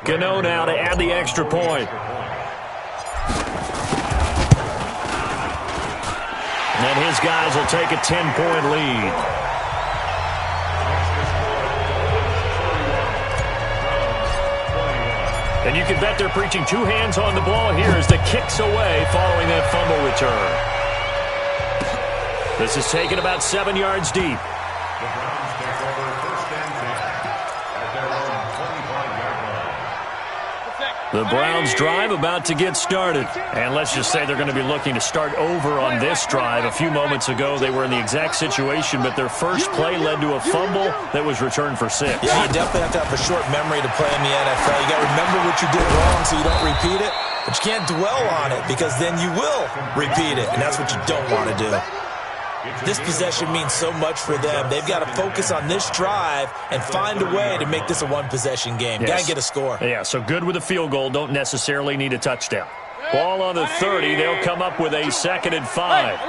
Gano now to add the extra point. And his guys will take a 10-point lead. And you can bet they're preaching two hands on the ball here as the kick's away following that fumble return. This is taken about 7 yards deep. The Browns drive about to get started. And let's just say they're going to be looking to start over on this drive. A few moments ago, they were in the exact situation, but their first play led to a fumble that was returned for 6. Yeah, you definitely have to have a short memory to play in the NFL. You got to remember what you did wrong so you don't repeat it. But you can't dwell on it because then you will repeat it, and that's what you don't want to do. This possession means so much for them. They've got to focus on this drive and find a way to make this a one-possession game. Yes. Got to get a score. Yeah, so good with a field goal. Don't necessarily need a touchdown. Ball on the 30. They'll come up with a 2nd and 5.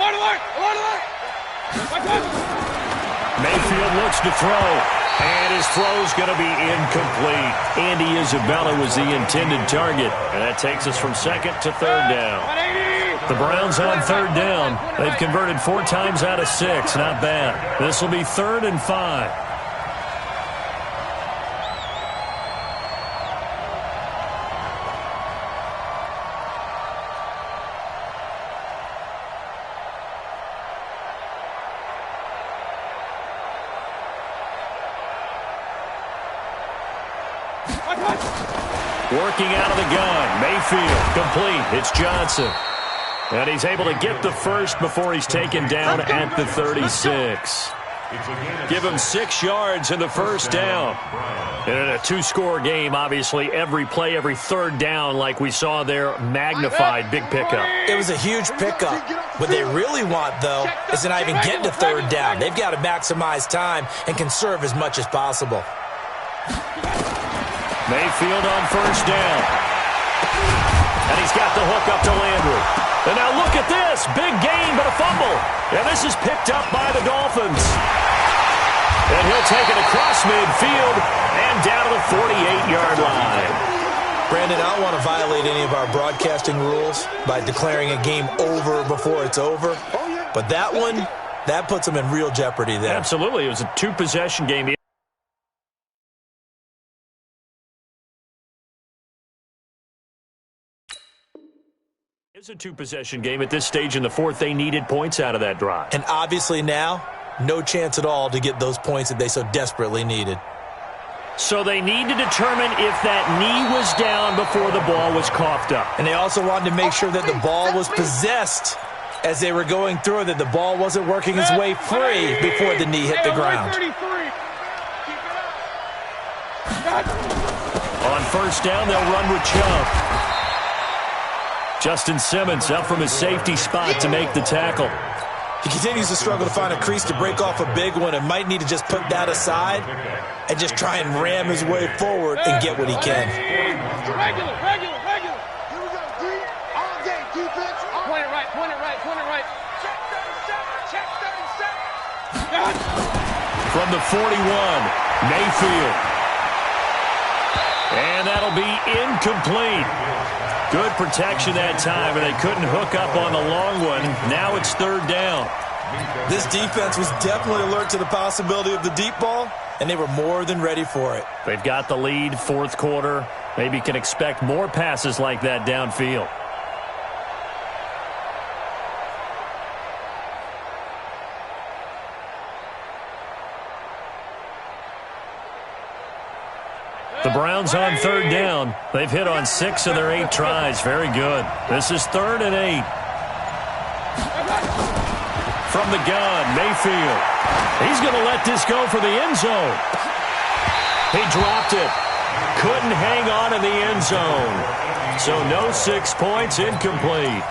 Mayfield looks to throw, and his throw's going to be incomplete. Andy Isabella was the intended target, and that takes us from 2nd to 3rd down. The Browns on 3rd down. They've converted 4 times out of 6. Not bad. This will be 3rd and 5. Working out of the gun. Mayfield complete. It's Johnson. And he's able to get the first before he's taken down at the 36. Give him 6 yards in the first down. And in a 2-score game, obviously, every play, every 3rd down, like we saw there, magnified. Big pickup. It was a huge pickup. What they really want, though, is to not even get to 3rd down. They've got to maximize time and conserve as much as possible. Mayfield on 1st down. And he's got the hook up to Landry. And now look at this. Big gain, but a fumble. And this is picked up by the Dolphins. And he'll take it across midfield and down to the 48-yard line. Brandon, I don't want to violate any of our broadcasting rules by declaring a game over before it's over. But that one, that puts them in real jeopardy there. Absolutely. It was a 2-possession game. It's a 2-possession game. At this stage in the 4th, they needed points out of that drive. And obviously now, no chance at all to get those points that they so desperately needed. So they need to determine if that knee was down before the ball was coughed up. And they also wanted to make sure that the ball was possessed as they were going through, that the ball wasn't working its way free before the knee hit the ground. On 1st down, they'll run with Chubb. Justin Simmons up from his safety spot to make the tackle. He continues to struggle to find a crease to break off a big one and might need to just put that aside and just try and ram his way forward and get what he can. Regular. Here we go, D. All day, defense. Point it right. Check 37. From the 41, Mayfield. And that'll be incomplete. Good protection that time, and they couldn't hook up on the long one. Now it's 3rd down. This defense was definitely alert to the possibility of the deep ball, and they were more than ready for it. They've got the lead, 4th quarter. Maybe can expect more passes like that downfield. The Browns on 3rd down. They've hit on 6 of their 8 tries. Very good. This is 3rd and 8. From the gun, Mayfield. He's going to let this go for the end zone. He dropped it. Couldn't hang on in the end zone. So no 6 points, incomplete.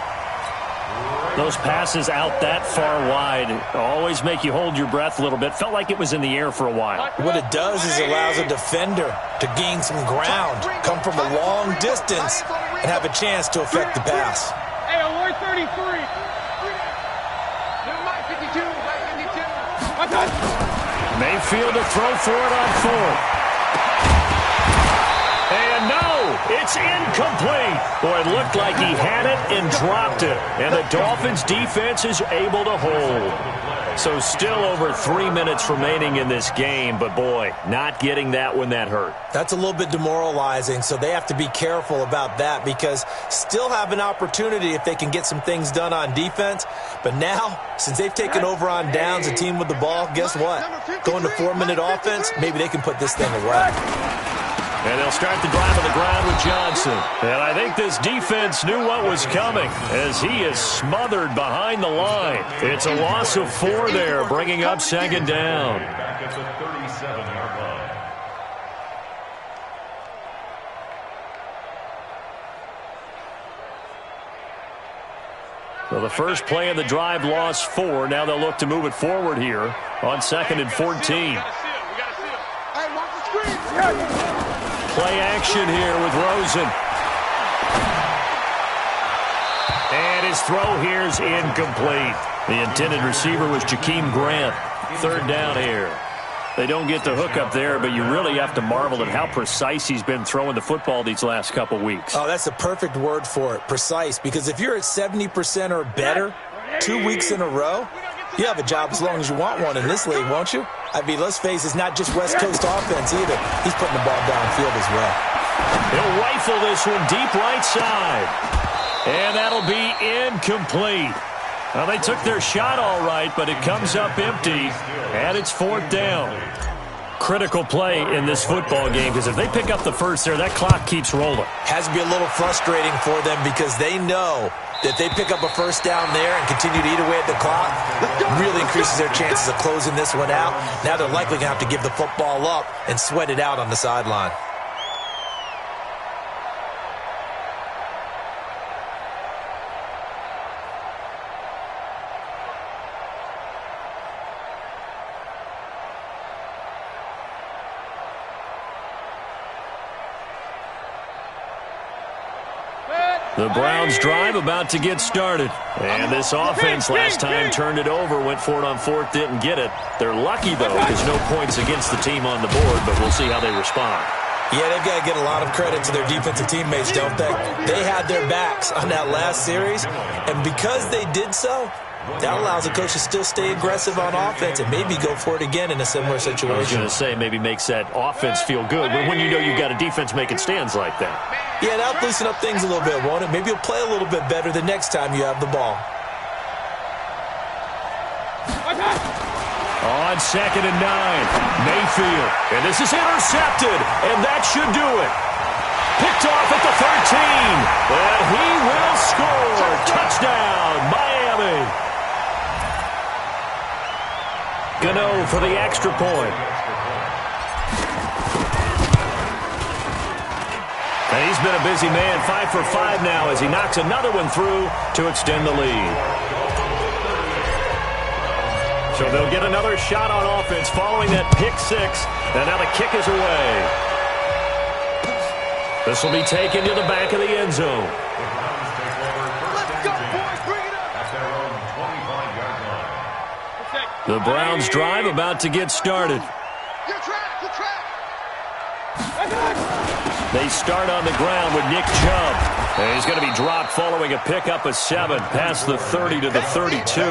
Those passes out that far wide always make you hold your breath a little bit. Felt like it was in the air for a while. What it does is it allows a defender to gain some ground, come from a long distance, and have a chance to affect the pass. Hey, alert 33. Mayfield to throw for it on 4th. And no, it's incomplete. Boy, it looked like he had it and dropped it. And the Dolphins defense is able to hold. So still over 3 minutes remaining in this game, but boy, not getting that when that hurt. That's a little bit demoralizing, so they have to be careful about that because still have an opportunity if they can get some things done on defense. But now, since they've taken over on downs, a team with the ball, guess what? Going to 4-minute offense, maybe they can put this thing away. And they'll start the drive on the ground with Johnson. And I think this defense knew what was coming as he is smothered behind the line. It's a loss of 4 there, bringing up second down. Back at the 37-yard line. Well, the first play of the drive lost 4. Now they'll look to move it forward here on 2nd and 14. Play action here with Rosen. And his throw here is incomplete. The intended receiver was Jakeem Grant. 3rd down here. They don't get the hook up there, but you really have to marvel at how precise he's been throwing the football these last couple weeks. Oh, that's a perfect word for it, precise, because if you're at 70% or better 2 weeks in a row, you have a job as long as you want one in this league, won't you? I mean, let's face it, it's not just West Coast offense either. He's putting the ball downfield as well. He'll rifle this one deep right side. And that'll be incomplete. Well, they took their shot all right, but it comes up empty, and it's 4th down. Critical play in this football game, because if they pick up the first there, that clock keeps rolling. Has to be a little frustrating for them because they know that they pick up a first down there and continue to eat away at the clock, really increases their chances of closing this one out. Now they're likely going to have to give the football up and sweat it out on the sideline. The Browns drive about to get started. And this offense last time turned it over, went for it on 4th, didn't get it. They're lucky, though, because no points against the team on the board, but we'll see how they respond. Yeah, they've got to get a lot of credit to their defensive teammates, don't they? They had their backs on that last series, and because they did so, that allows the coach to still stay aggressive on offense and maybe go for it again in a similar situation. I was going to say maybe makes that offense feel good when you know you've got a defense making stands like that. Yeah, that'll loosen up things a little bit, won't it? Maybe you'll play a little bit better the next time you have the ball. On 2nd and 9, Mayfield. And this is intercepted, and that should do it. Picked off at the 13, and he will score. Touchdown, Miami. Gano for the extra point. And he's been a busy man, 5 for 5 now as he knocks another one through to extend the lead. So they'll get another shot on offense following that pick 6, and now the kick is away. This will be taken to the back of the end zone. Let's go, boys. Bring it up. At their own 25-yard line. The Browns drive about to get started. Good track, good track. They start on the ground with Nick Chubb. And he's going to be dropped following a pickup of 7 past the 30 to the 32.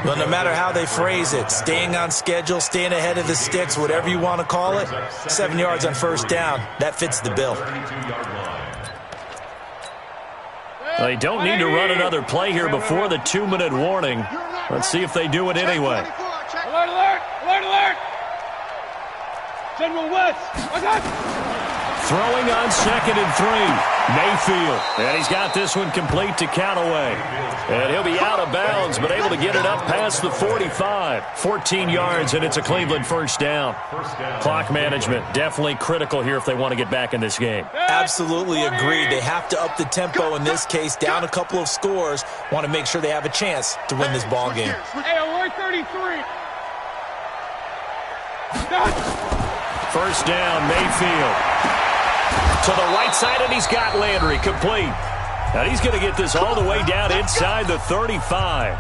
Well, no matter how they phrase it, staying on schedule, staying ahead of the sticks, whatever you want to call it, 7 yards on first down, that fits the bill. They don't need to run another play here before the 2-minute warning. Let's see if they do it anyway. Alert, alert, alert, alert. General West, Throwing on 2nd and 3, Mayfield. And he's got this one complete to Callaway. And he'll be out of bounds, but able to get it up past the 45. 14 yards, and it's a Cleveland first down. Clock management definitely critical here if they want to get back in this game. Absolutely agreed. They have to up the tempo in this case, down a couple of scores. Want to make sure they have a chance to win this ball game. Hey, alert 33. First down, Mayfield. To the right side, and he's got Landry complete. And he's going to get this all the way down inside the 35.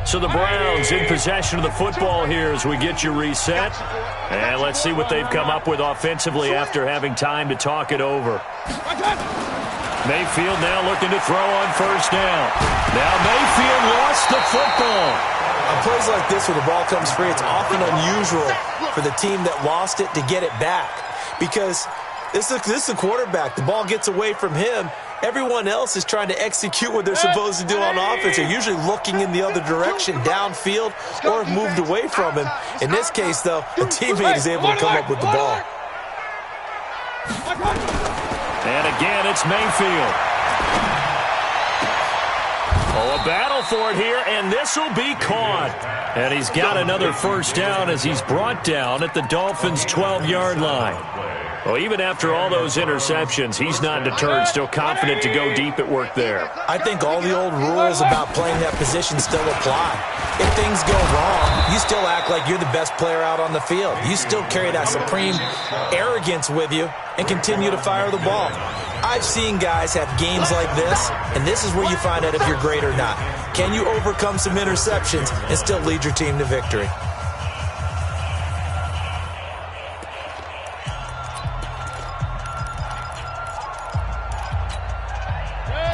So the Browns in possession of the football here as we get you reset. And let's see what they've come up with offensively after having time to talk it over. Mayfield now looking to throw on first down. Now Mayfield lost the football. On plays like this where the ball comes free, it's often unusual for the team that lost it to get it back. Because this is the quarterback. The ball gets away from him. Everyone else is trying to execute what they're supposed to do on offense. They're usually looking in the other direction, downfield, or have moved away from him. In this case, though, the teammate is able to come up with the ball. And again, it's Mayfield. Oh, a battle for it here, and this will be caught. And he's got another first down as he's brought down at the Dolphins' 12-yard line. Well, even after all those interceptions, he's not deterred, still confident to go deep at work there. I think all the old rules about playing that position still apply. If things go wrong, you still act like you're the best player out on the field. You still carry that supreme arrogance with you and continue to fire the ball. I've seen guys have games like this, and this is where you find out if you're great or not. Can you overcome some interceptions and still lead your team to victory?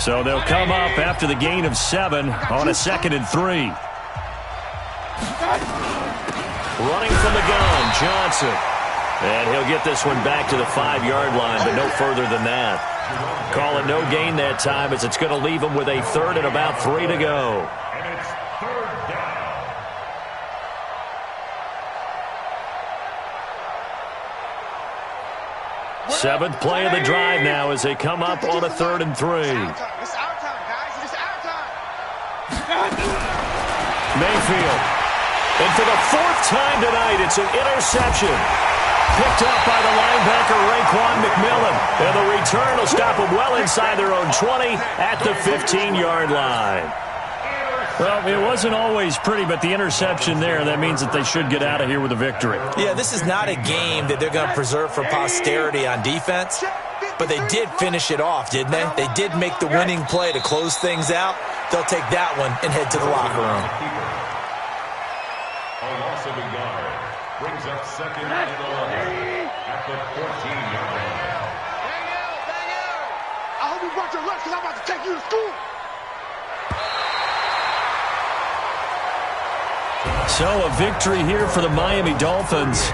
So they'll come up after the gain of 7 on a 2nd and 3. Running from the gun, Johnson. And he'll get this one back to the 5-yard line, but no further than that. Call it no gain that time as it's going to leave him with a 3rd and about 3 to go. And it's 3rd down. Seventh play of the drive now as they come up on a 3rd and 3. It's our time, guys. It's our time. Mayfield. And for the 4th time tonight, it's an interception. Picked up by the linebacker, Raekwon McMillan. And the return will stop them well inside their own 20 at the 15-yard line. Well, it wasn't always pretty, but the interception there, that means that they should get out of here with a victory. Yeah, this is not a game that they're going to preserve for posterity on defense, but they did finish it off, didn't they? They did make the winning play to close things out. They'll take that one and head to the locker room. A loss of a yard brings up 2nd and 11 at the 14-yard line. Daniel! I hope you brought your lunch because I'm about to take you to school. So a victory here for the Miami Dolphins.